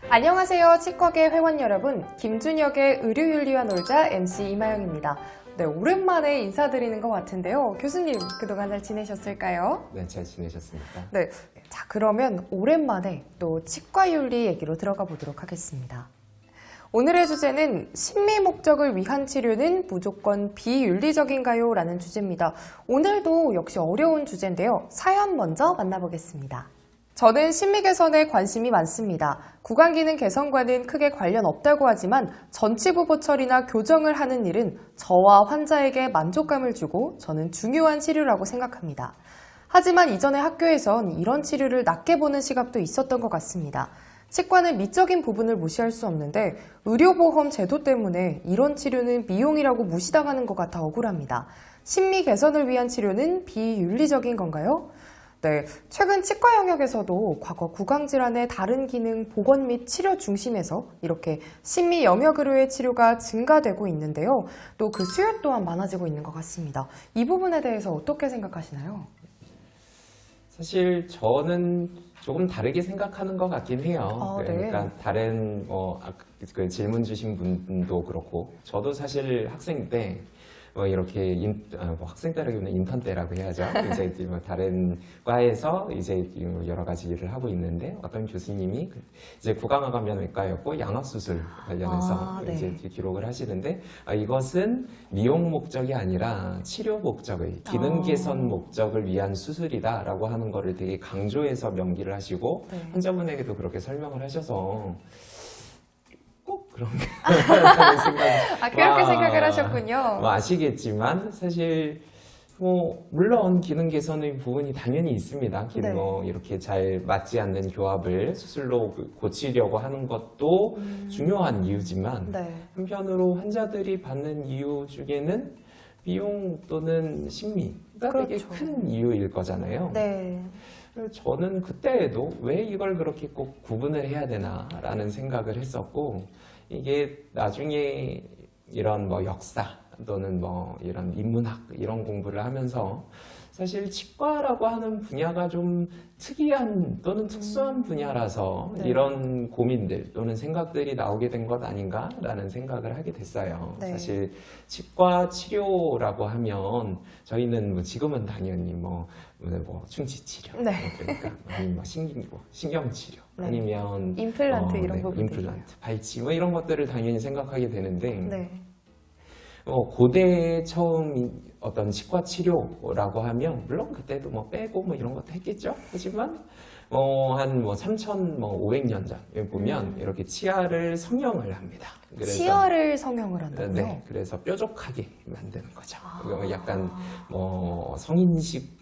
안녕하세요, 치과계 회원 여러분. 김준혁의 의료윤리와 놀자 MC 이마영입니다. 네, 오랜만에 인사드리는 것 같은데요. 교수님, 그동안 잘 지내셨을까요? 네, 잘 지내셨습니까? 네, 자 그러면 오랜만에 또 치과윤리 얘기로 들어가 보도록 하겠습니다. 오늘의 주제는 심미 목적을 위한 치료는 무조건 비윤리적인가요? 라는 주제입니다. 오늘도 역시 어려운 주제인데요. 사연 먼저 만나보겠습니다. 저는 심미 개선에 관심이 많습니다. 구강 기능 개선과는 크게 관련 없다고 하지만 전치부 보철이나 교정을 하는 일은 저와 환자에게 만족감을 주고 저는 중요한 치료라고 생각합니다. 하지만 이전에 학교에선 이런 치료를 낮게 보는 시각도 있었던 것 같습니다. 치과는 미적인 부분을 무시할 수 없는데 의료보험 제도 때문에 이런 치료는 미용이라고 무시당하는 것 같아 억울합니다. 심미 개선을 위한 치료는 비윤리적인 건가요? 네, 최근 치과 영역에서도 과거 구강질환의 다른 기능 보건 및 치료 중심에서 이렇게 심미 영역으로의 치료가 증가되고 있는데요. 또 그 수요 또한 많아지고 있는 것 같습니다. 이 부분에 대해서 어떻게 생각하시나요? 사실 저는 조금 다르게 생각하는 것 같긴 해요. 그러니까 네. 다른 그 질문 주신 분도 그렇고 저도 사실 학생 때 이렇게 학생 때라기보다 인턴 때라고 해야죠. 이제 다른 과에서 이제 여러 가지 일을 하고 있는데 어떤 교수님이 이제 구강암면외과였고 양악수술 관련해서 네. 이제 기록을 하시는데 이것은 미용 목적이 아니라 치료 목적의 기능 개선 목적을 위한 수술이다라고 하는 거를 되게 강조해서 명기를 하시고 네. 환자분에게도 그렇게 설명을 하셔서 꼭 그런가 생각이 그렇게 생각을 하셨군요. 아시겠지만 사실 물론 기능 개선의 부분이 당연히 있습니다. 네. 이렇게 잘 맞지 않는 교합을 수술로 고치려고 하는 것도 중요한 이유지만 네. 한편으로 환자들이 받는 이유 중에는 비용 또는 심리가 되게 그렇죠. 큰 이유일 거잖아요. 네. 저는 그때에도 왜 이걸 그렇게 꼭 구분을 해야 되나라는 생각을 했었고, 이게 나중에 이런 역사 또는 이런 인문학 이런 공부를 하면서 사실 치과라고 하는 분야가 좀 특이한 또는 특수한 분야라서 네. 이런 고민들 또는 생각들이 나오게 된 것 아닌가라는 생각을 하게 됐어요. 네. 사실 치과 치료라고 하면 저희는 지금은 당연히 충치 치료, 네. 그러니까 아니면 신경 치료, 네. 아니면 임플란트 이런 부분들. 임플란트, 발치 이런 것들을 당연히 생각하게 되는데 네. 고대에 처음 어떤 치과 치료라고 하면 물론 그때도 빼고 이런 것도 했겠죠. 하지만 한 3,500년 전에 보면 이렇게 치아를 성형을 합니다. 그래서 치아를 성형을 한다고요? 네, 그래서 뾰족하게 만드는 거죠. 약간 성인식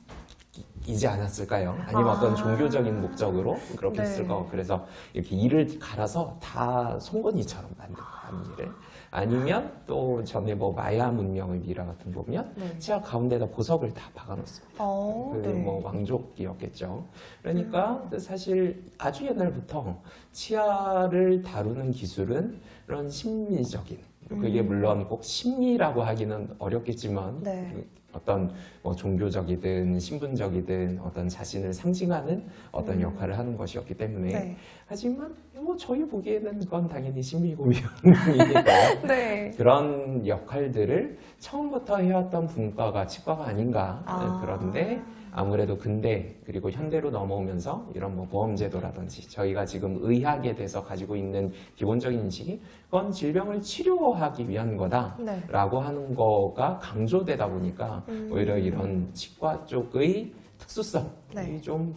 이지 않았을까요? 아니면 어떤 종교적인 목적으로 그렇게 네. 했을 거. 그래서 이렇게 이를 갈아서 다 송곳니처럼 만드는 일을. 아니면 또 전에 마야 문명의 미라 같은 거 보면 네. 치아 가운데다 보석을 다 박아놓습니다. 네. 왕족이었겠죠. 그러니까 사실 아주 옛날부터 치아를 다루는 기술은 그런 심리적인, 그게 물론 꼭 심리라고 하기는 어렵겠지만 네. 어떤 종교적이든 신분적이든 어떤 자신을 상징하는 어떤 역할을 하는 것이었기 때문에 네. 하지만 저희 보기에는 그건 당연히 신비고민이니까요. 네. 그런 역할들을 처음부터 해왔던 분과가 치과가 아닌가. 그런데 아무래도 근대 그리고 현대로 넘어오면서 이런 보험제도라든지 저희가 지금 의학에 대해서 가지고 있는 기본적인 인식이 그건 질병을 치료하기 위한 거다라고 하는 거가 강조되다 보니까 오히려 이런 치과 쪽의 특수성이 네. 좀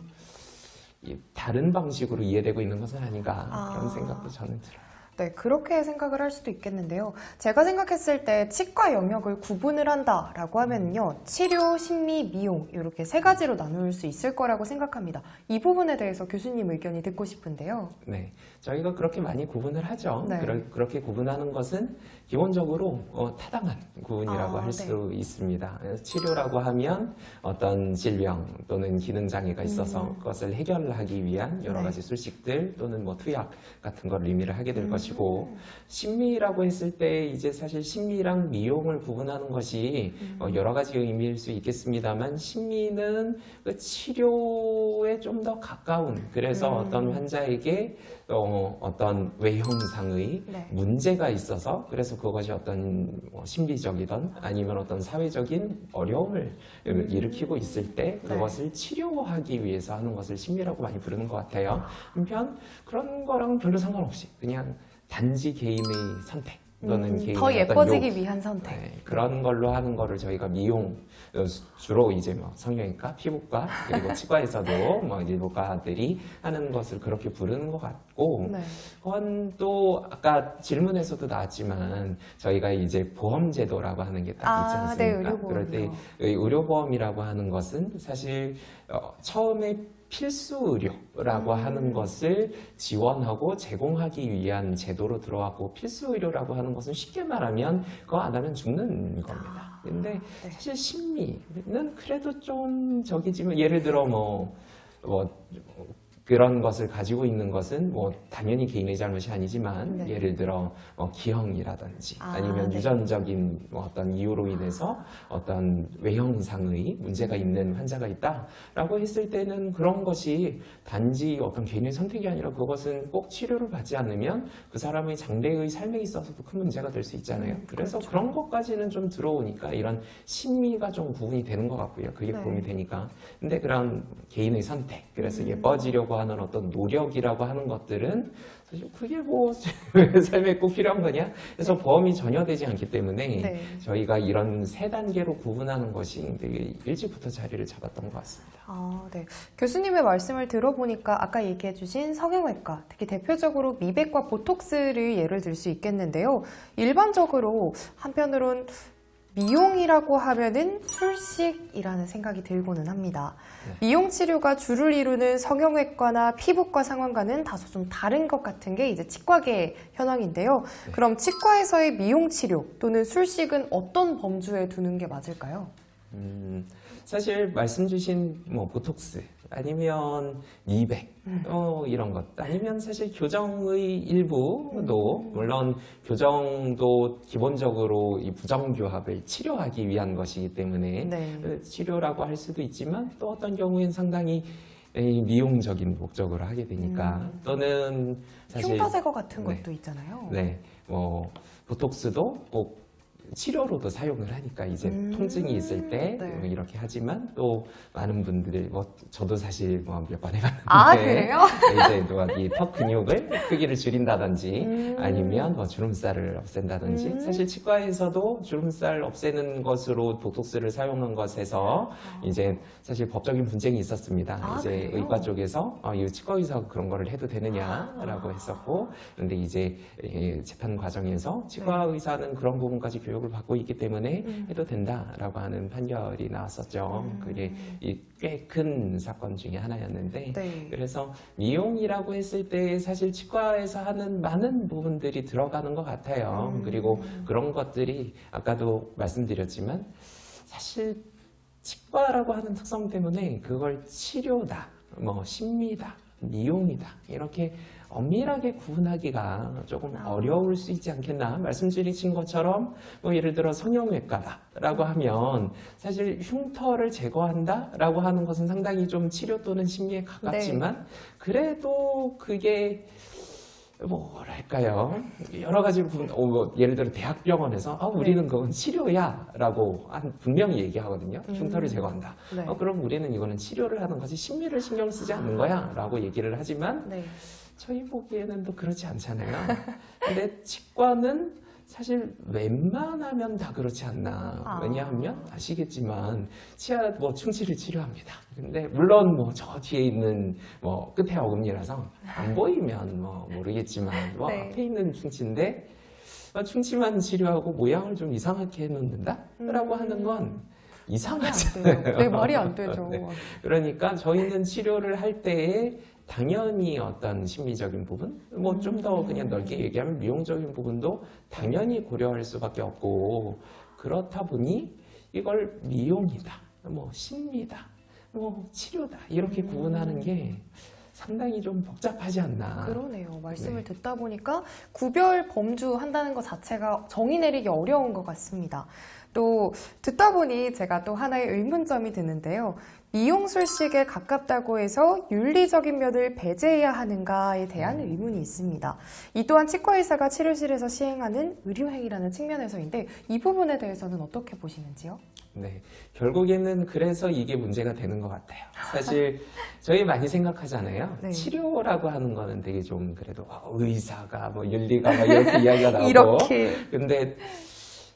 다른 방식으로 이해되고 있는 것은 아닌가 그런 생각도 저는 들어요. 네, 그렇게 생각을 할 수도 있겠는데요. 제가 생각했을 때 치과 영역을 구분을 한다라고 하면요. 치료, 심리, 미용 이렇게 세 가지로 나눌 수 있을 거라고 생각합니다. 이 부분에 대해서 교수님 의견이 듣고 싶은데요. 네, 저희가 그렇게 많이 구분을 하죠. 네. 그렇게 구분하는 것은 기본적으로 타당한 구분이라고 할 네. 수 있습니다. 치료라고 하면 어떤 질병 또는 기능 장애가 있어서 그것을 해결하기 위한 여러 네. 가지 술식들 또는 투약 같은 걸 의미를 하게 될 것이고 것이고 심미라고 했을 때 이제 사실 심미랑 미용을 구분하는 것이 여러 가지 의미일 수 있겠습니다만 심미는 그 치료에 좀 더 가까운 그래서 어떤 환자에게 어떤 외형상의 네. 문제가 있어서 그래서 그것이 어떤 신비적이든 아니면 어떤 사회적인 어려움을 일으키고 있을 때 그것을 치료하기 위해서 하는 것을 심리라고 많이 부르는 것 같아요. 한편 그런 거랑 별로 상관없이 그냥 단지 개인의 선택 또는 개인의 더 어떤 예뻐지기 위한 선택. 네, 그런 걸로 하는 거를 저희가 미용 주로 이제 뭐 성형외과, 피부과 그리고 치과에서도 뭐 일부과들이 하는 것을 그렇게 부르는 것 같고 네. 그건 또 아까 질문에서도 나왔지만 저희가 이제 보험제도라고 하는 게 딱 있지 아, 네, 않습니까? 의료보험이요. 그럴 때 의료보험이라고 하는 것은 사실 처음에 필수 의료라고 하는 것을 지원하고 제공하기 위한 제도로 들어왔고 필수 의료라고 하는 것은 쉽게 말하면 그거 안 하면 죽는 겁니다. 근데 네. 사실 심리는 그래도 좀 저기지만 예를 들어 뭐 그런 것을 가지고 있는 것은 뭐 당연히 개인의 잘못이 아니지만 네. 예를 들어 기형이라든지 아니면 네. 유전적인 뭐 어떤 이유로 인해서 어떤 외형상의 문제가 있는 환자가 있다라고 했을 때는 그런 것이 단지 어떤 개인의 선택이 아니라 그것은 꼭 치료를 받지 않으면 그 사람의 장래의 삶에 있어서도 큰 문제가 될 수 있잖아요. 그래서 그렇죠. 그런 것까지는 좀 들어오니까 이런 심리가 좀 구분이 되는 것 같고요. 그게 네. 구분이 되니까. 근데 그런 개인의 선택, 그래서 예뻐지려고 하는 어떤 노력이라고 하는 것들은 사실 그게 뭐 삶에 꼭 필요한 거냐? 그래서 보험이 전혀 되지 않기 때문에 네. 저희가 이런 세 단계로 구분하는 것이 되게 일찍부터 자리를 잡았던 것 같습니다. 아, 네. 교수님의 말씀을 들어보니까 아까 얘기해주신 성형외과, 특히 대표적으로 미백과 보톡스를 예를 들 수 있겠는데요. 일반적으로 한편으론 미용이라고 하면은 술식이라는 생각이 들고는 합니다. 미용 치료가 주를 이루는 성형외과나 피부과 상황과는 다소 좀 다른 것 같은 게 이제 치과계 현황인데요. 그럼 치과에서의 미용 치료 또는 술식은 어떤 범주에 두는 게 맞을까요? 사실 말씀 주신 뭐 보톡스 아니면 미백 이런 것 아니면 사실 교정의 일부도 물론 교정도 기본적으로 이 부정교합을 치료하기 위한 것이기 때문에 네. 치료라고 할 수도 있지만 또 어떤 경우엔 상당히 미용적인 목적으로 하게 되니까 또는 사실 흉터 제거 같은 네. 것도 있잖아요. 네, 뭐 보톡스도 꼭 치료로도 사용을 하니까 이제 통증이 있을 때 네. 이렇게 하지만 또 많은 분들 뭐 저도 사실 뭐 몇 번 해봤는데 아, 그래요? 이제 또 이 턱 근육을 크기를 줄인다든지 아니면 뭐 주름살을 없앤다든지 사실 치과에서도 주름살 없애는 것으로 보톡스를 사용한 것에서 이제 사실 법적인 분쟁이 있었습니다. 아, 이제 그래요? 의과 쪽에서 이 치과 의사가 그런 거를 해도 되느냐라고 했었고 그런데 이제 재판 과정에서 치과 의사는 그런 부분까지 교육을 받고 있기 때문에 해도 된다라고 하는 판결이 나왔었죠. 그게 꽤 큰 사건 중에 하나였는데 네. 그래서 미용이라고 했을 때 사실 치과에서 하는 많은 부분들이 들어가는 것 같아요. 그리고 그런 것들이 아까도 말씀드렸지만 사실 치과라고 하는 특성 때문에 그걸 치료다, 뭐 심리다, 미용이다 이렇게 엄밀하게 구분하기가 조금 어려울 수 있지 않겠나 말씀드린 것처럼 뭐 예를 들어 성형외과다라고 하면 사실 흉터를 제거한다라고 하는 것은 상당히 좀 치료 또는 심리에 가깝지만 그래도 그게 뭐랄까요 여러 가지 뭐 예를 들어 대학병원에서 우리는 그건 치료야라고 분명히 얘기하거든요. 흉터를 제거한다. 네. 그럼 우리는 이거는 치료를 하는 것이 심리를 신경 쓰지 않는 거야라고 얘기를 하지만 네. 저희 보기에는 또 그렇지 않잖아요. 근데 치과는 사실 웬만하면 다 그렇지 않나. 왜냐하면 아시겠지만 치아 뭐 충치를 치료합니다. 근데 물론 뭐 저 뒤에 있는 뭐 끝에 어금니라서 안 보이면 뭐 모르겠지만 뭐 네. 앞에 있는 충치인데 충치만 치료하고 모양을 좀 이상하게 해놓는다라고 하는 건 이상하잖아요. 네, 말이 안 되죠. 네. 그러니까 저희는 치료를 할 때에 당연히 어떤 심리적인 부분, 뭐 좀 더 그냥 넓게 얘기하면 미용적인 부분도 당연히 고려할 수밖에 없고 그렇다 보니 이걸 미용이다, 뭐 심리다, 뭐 치료다 이렇게 구분하는 게 상당히 좀 복잡하지 않나. 그러네요. 말씀을 네. 듣다 보니까 구별 범주한다는 것 자체가 정의 내리기 어려운 것 같습니다. 또 듣다 보니 제가 또 하나의 의문점이 드는데요. 미용술식에 가깝다고 해서 윤리적인 면을 배제해야 하는가에 대한 의문이 있습니다. 이 또한 치과의사가 치료실에서 시행하는 의료행위라는 측면에서인데 이 부분에 대해서는 어떻게 보시는지요? 네, 결국에는 그래서 이게 문제가 되는 것 같아요. 사실 저희 많이 생각하잖아요. 네. 치료라고 하는 거는 되게 좀 그래도 의사가 뭐 윤리가 막 이렇게 이야기가 나오고 이렇게. 근데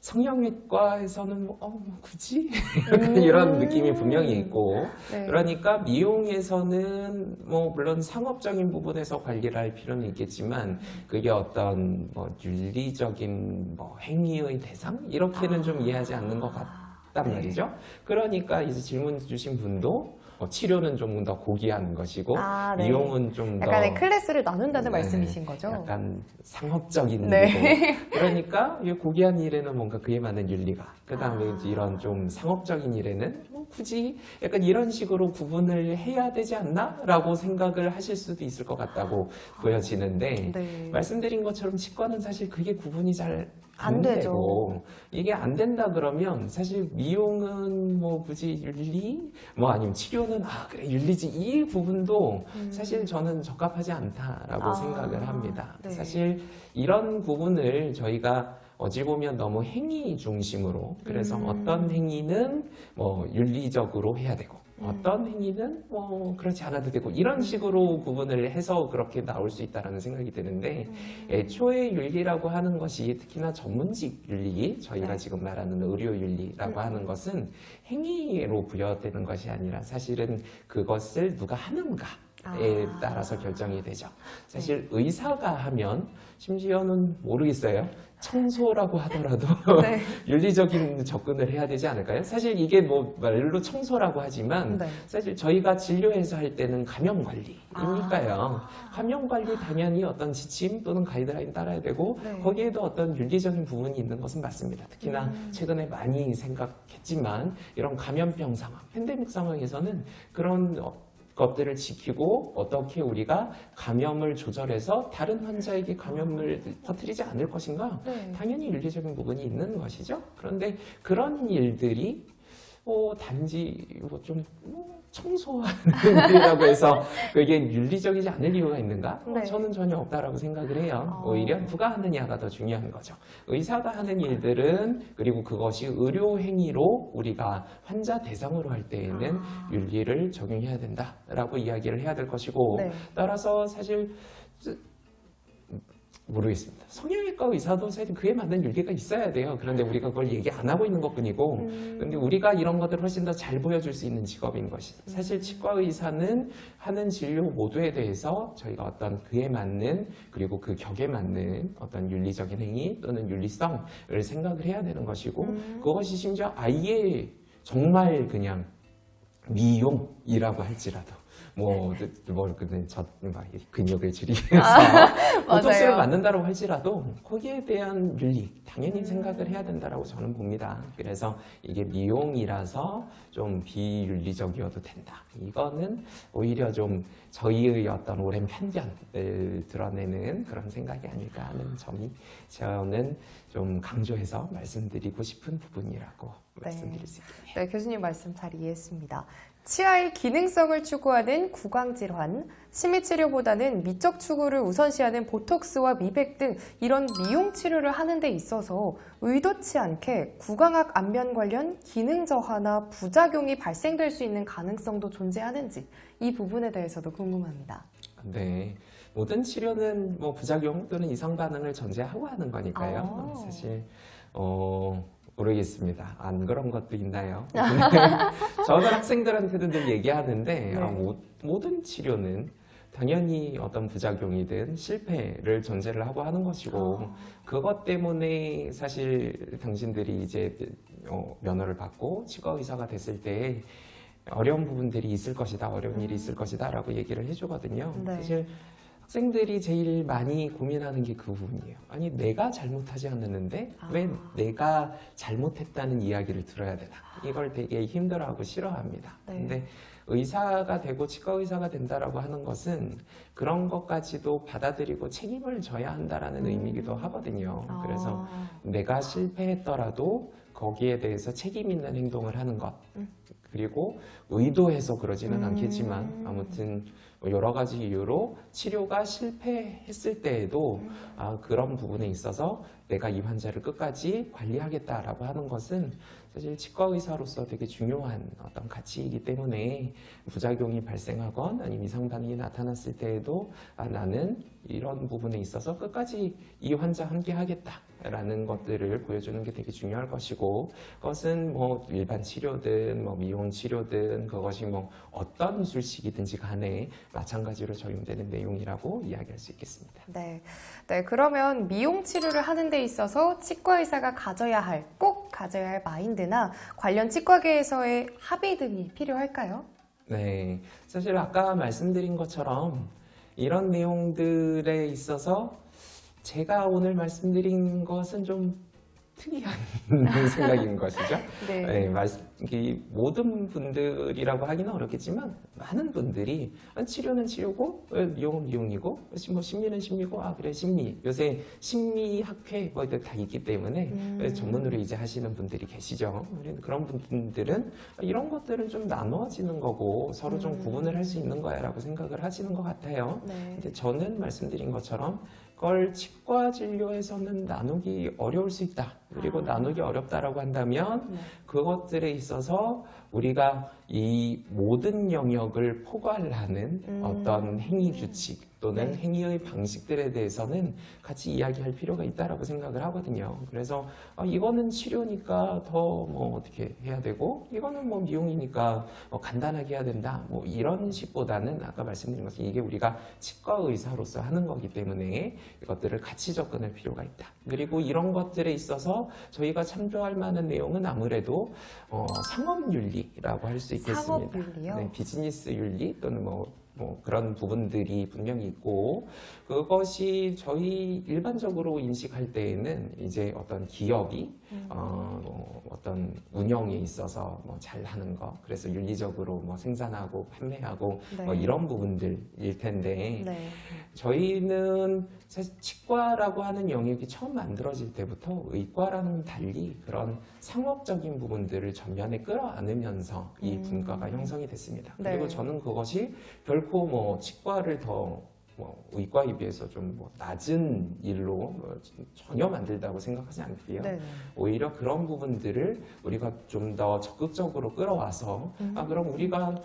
성형외과에서는 뭐 굳이 약간 이런 느낌이 분명히 있고 네. 그러니까 미용에서는 뭐 물론 상업적인 부분에서 관리를 할 필요는 있겠지만 그게 어떤 뭐 윤리적인 뭐 행위의 대상 이렇게는 좀 이해하지 않는 것 같단 네. 말이죠. 그러니까 이제 질문 주신 분도 치료는 좀 더 고귀한 것이고 네. 미용은 좀 더 약간의 클래스를 나눈다는 네, 말씀이신 거죠? 약간 상업적인 네. 일이고 그러니까 이 고귀한 일에는 뭔가 그에 맞는 윤리가 그 다음에 이런 좀 상업적인 일에는 뭐 굳이 약간 이런 식으로 구분을 해야 되지 않나? 라고 생각을 하실 수도 있을 것 같다고 보여지는데 네. 말씀드린 것처럼 치과는 사실 그게 구분이 잘 안 안 되죠. 되고 이게 안 된다 그러면 사실 미용은 뭐 굳이 윤리 뭐 아니면 치료는 그래 윤리지 이 부분도 사실 저는 적합하지 않다라고 생각을 합니다. 네. 사실 이런 부분을 저희가 어찌 보면 너무 행위 중심으로 그래서 어떤 행위는 뭐 윤리적으로 해야 되고 어떤 행위는 뭐 그렇지 않아도 되고 이런 식으로 구분을 해서 그렇게 나올 수 있다라는 생각이 드는데 애초에 윤리라고 하는 것이 특히나 전문직 윤리 저희가 네. 지금 말하는 의료 윤리라고 하는 것은 행위로 부여되는 것이 아니라 사실은 그것을 누가 하는가에 따라서 결정이 되죠. 사실 의사가 하면 심지어는 모르겠어요. 청소라고 하더라도 네. 윤리적인 접근을 해야 되지 않을까요? 사실 이게 뭐 말로 청소라고 하지만 네. 사실 저희가 진료에서 할 때는 감염 관리이니까요. 감염 관리 당연히 어떤 지침 또는 가이드라인 따라야 되고 네. 거기에도 어떤 윤리적인 부분이 있는 것은 맞습니다. 특히나 최근에 많이 생각했지만 이런 감염병 상황, 팬데믹 상황에서는 그런 것들을 지키고 어떻게 우리가 감염을 조절해서 다른 환자에게 감염을 터뜨리지 않을 것인가? 네. 당연히 윤리적인 부분이 있는 것이죠. 그런데 그런 일들이 단지 좀 청소하는 일이라고 해서 그게 윤리적이지 않을 이유가 있는가? 네. 저는 전혀 없다라고 생각을 해요. 오히려 누가 하느냐가 더 중요한 거죠. 의사가 하는 일들은 그리고 그것이 의료 행위로 우리가 환자 대상으로 할 때에는 윤리를 적용해야 된다라고 이야기를 해야 될 것이고 네. 따라서 사실 모르겠습니다. 성형외과 의사도 사실 그에 맞는 윤리가 있어야 돼요. 그런데 우리가 그걸 얘기 안 하고 있는 것뿐이고 근데 우리가 이런 것들을 훨씬 더 잘 보여줄 수 있는 직업인 것이 사실 치과 의사는 하는 진료 모두에 대해서 저희가 어떤 그에 맞는 그리고 그 격에 맞는 어떤 윤리적인 행위 또는 윤리성을 생각을 해야 되는 것이고 그것이 심지어 아예 정말 그냥 미용이라고 할지라도 근육을 줄이기 위해서 보톡스를 맞아요. 맞는다고 할지라도 거기에 대한 윤리 당연히 생각을 해야 된다라고 저는 봅니다. 그래서 이게 미용이라서 좀 비윤리적이어도 된다. 이거는 오히려 좀 저희의 어떤 오랜 편견을 드러내는 그런 생각이 아닐까 하는 점이 저는 좀 강조해서 말씀드리고 싶은 부분이라고 말씀드릴 수 있겠네요. 네, 교수님 말씀 잘 이해했습니다. 치아의 기능성을 추구하는 구강질환, 심의치료보다는 미적 추구를 우선시하는 보톡스와 미백 등 이런 미용 치료를 하는 데 있어서 의도치 않게 구강학 안면 관련 기능 저하나 부작용이 발생될 수 있는 가능성도 존재하는지 이 부분에 대해서도 궁금합니다. 네. 모든 치료는 뭐 부작용 또는 이상 반응을 전제하고 하는 거니까요. 사실 모르겠습니다. 안 그런 것도 있나요? 저는 학생들한테도 늘 얘기하는데 네. 모든 치료는 당연히 어떤 부작용이든 실패를 전제를 하고 하는 것이고 그것 때문에 사실 당신들이 이제 면허를 받고 치과 의사가 됐을 때 어려운 부분들이 있을 것이다, 어려운 일이 있을 것이다 라고 얘기를 해주거든요. 네. 사실 학생들이 제일 많이 고민하는 게 그 부분이에요. 아니, 내가 잘못하지 않았는데 왜 내가 잘못했다는 이야기를 들어야 되나? 이걸 되게 힘들어하고 싫어합니다. 네. 근데 의사가 되고 치과 의사가 된다라고 하는 것은 그런 것까지도 받아들이고 책임을 져야 한다라는 의미이기도 하거든요. 그래서 내가 실패했더라도 거기에 대해서 책임 있는 행동을 하는 것. 그리고 의도해서 그러지는 않겠지만 아무튼 여러 가지 이유로 치료가 실패했을 때에도 그런 부분에 있어서 내가 이 환자를 끝까지 관리하겠다라고 하는 것은 사실 치과 의사로서 되게 중요한 어떤 가치이기 때문에 부작용이 발생하건 아니면 이상 반응이 나타났을 때에도 나는 이런 부분에 있어서 끝까지 이 환자 함께 하겠다라는 것들을 보여주는 게 되게 중요할 것이고, 그것은 뭐 일반 치료든 뭐 미용 치료든 그것이 뭐 어떤 술식이든지 간에 마찬가지로 적용되는 내용이라고 이야기할 수 있겠습니다. 네. 네, 그러면 미용 치료를 하는 데 있어서 치과 의사가 꼭 가져야 할 마인드나 관련 치과계에서의 합의 등이 필요할까요? 네, 사실 아까 말씀드린 것처럼 이런 내용들에 있어서 제가 오늘 말씀드린 것은 좀 특이한 생각인 것이죠. 네. 이 모든 분들이라고 하기는 어렵겠지만 많은 분들이 치료는 치료고 미용은 미용이고 뭐 심리는 심리고 그래 심리, 요새 심리학회 뭐 다 있기 때문에 전문으로 이제 하시는 분들이 계시죠. 그런 분들은 이런 것들은 좀 나누어지는 거고 서로 좀 구분을 할 수 있는 거야라고 생각을 하시는 것 같아요. 네. 근데 저는 말씀드린 것처럼 그걸 치과 진료에서는 나누기 어려울 수 있다. 그리고 나누기 어렵다라고 한다면 그것들에 있어서 우리가 이 모든 영역을 포괄하는 어떤 행위 규칙 또는 행위의 방식들에 대해서는 같이 이야기할 필요가 있다라고 생각을 하거든요. 그래서 이거는 치료니까 더 뭐 어떻게 해야 되고 이거는 뭐 미용이니까 간단하게 해야 된다. 뭐 이런 식보다는 아까 말씀드린 것처럼 이게 우리가 치과 의사로서 하는 거기 때문에 이것들을 같이 접근할 필요가 있다. 그리고 이런 것들에 있어서 저희가 참조할 만한 내용은 아무래도 상업윤리라고 할 수 있겠습니다. 상업윤리요? 네, 비즈니스 윤리 또는 뭐 그런 부분들이 분명히 있고, 그것이 저희 일반적으로 인식할 때에는 이제 어떤 기업이 어떤 운영에 있어서 뭐 잘하는 거, 그래서 윤리적으로 뭐 생산하고 판매하고 네. 뭐 이런 부분들일 텐데 네. 저희는 사실 치과라고 하는 영역이 처음 만들어질 때부터 의과랑은 달리 그런 상업적인 부분들을 전면에 끌어안으면서 이 분과가 형성이 됐습니다. 네. 그리고 저는 그것이 결코 뭐 치과를 더 의과에 비해서 좀 낮은 일로 전혀 만들다고 생각하지 않고요. 네. 오히려 그런 부분들을 우리가 좀 더 적극적으로 끌어와서 그럼 우리가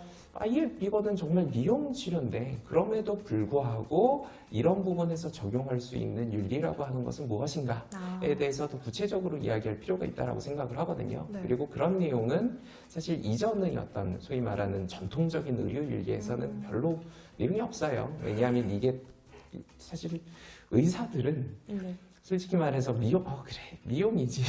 이거는 정말 미용 치료인데 그럼에도 불구하고 이런 부분에서 적용할 수 있는 윤리라고 하는 것은 무엇인가에 대해서도 구체적으로 이야기할 필요가 있다고 생각을 하거든요. 네. 그리고 그런 내용은 사실 이전의 어떤 소위 말하는 전통적인 의료 윤리에서는 별로 내용이 없어요. 왜냐하면 이게 사실 의사들은 네. 솔직히 말해서 미용이지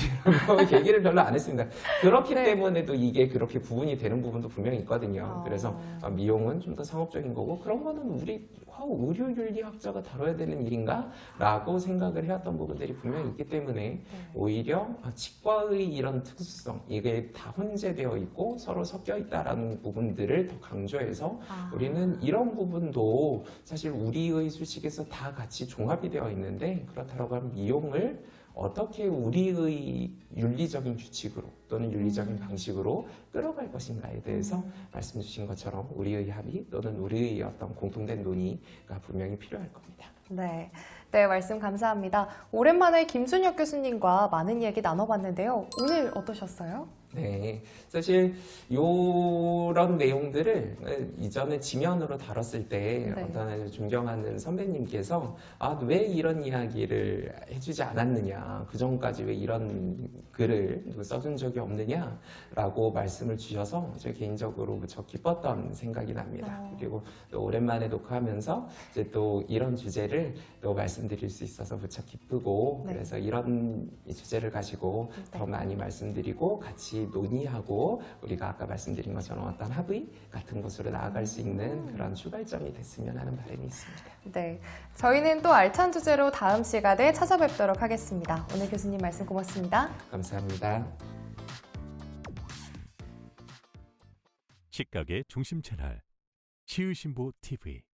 라고 얘기를 별로 안 했습니다. 그렇기 네. 때문에도 이게 그렇게 구분이 되는 부분도 분명히 있거든요. 그래서 미용은 좀 더 상업적인 거고 그런 거는 우리 의료윤리학자가 다뤄야 되는 일인가? 라고 생각을 해왔던 부분들이 분명히 있기 때문에 오히려 치과의 이런 특수성, 이게 다 혼재되어 있고 서로 섞여 있다라는 부분들을 더 강조해서 우리는 이런 부분도 사실 우리의 수식에서 다 같이 종합이 되어 있는데 그렇다고 하면 미용을 어떻게 우리의 윤리적인 규칙으로 또는 윤리적인 방식으로 끌어갈 것인가에 대해서 말씀 주신 것처럼 우리의 합의 또는 우리의 어떤 공통된 논의가 분명히 필요할 겁니다. 네. 네, 말씀 감사합니다. 오랜만에 김순혁 교수님과 많은 이야기 나눠봤는데요. 오늘 어떠셨어요? 네, 사실 이런 내용들을 이전에 지면으로 다뤘을 때 네. 어떤 존경하는 선배님께서 왜 이런 이야기를 해주지 않았느냐, 그 전까지 왜 이런 글을 써준 적이 없느냐라고 말씀을 주셔서 저 개인적으로 무척 기뻤던 생각이 납니다. 그리고 또 오랜만에 녹화하면서 이제 또 이런 주제를 또 말씀드릴 수 있어서 무척 기쁘고 네. 그래서 이런 주제를 가지고 네. 더 많이 말씀드리고 같이 같이 논의하고 우리가 아까 말씀드린 것처럼 어떤 합의 같은 곳으로 나아갈 수 있는 그런 출발점이 됐으면 하는 바람이 있습니다. 네, 저희는 또 알찬 주제로 다음 시간에 찾아뵙도록 하겠습니다. 오늘 교수님 말씀 고맙습니다. 감사합니다. 시각의 중심 채널 시의신보 TV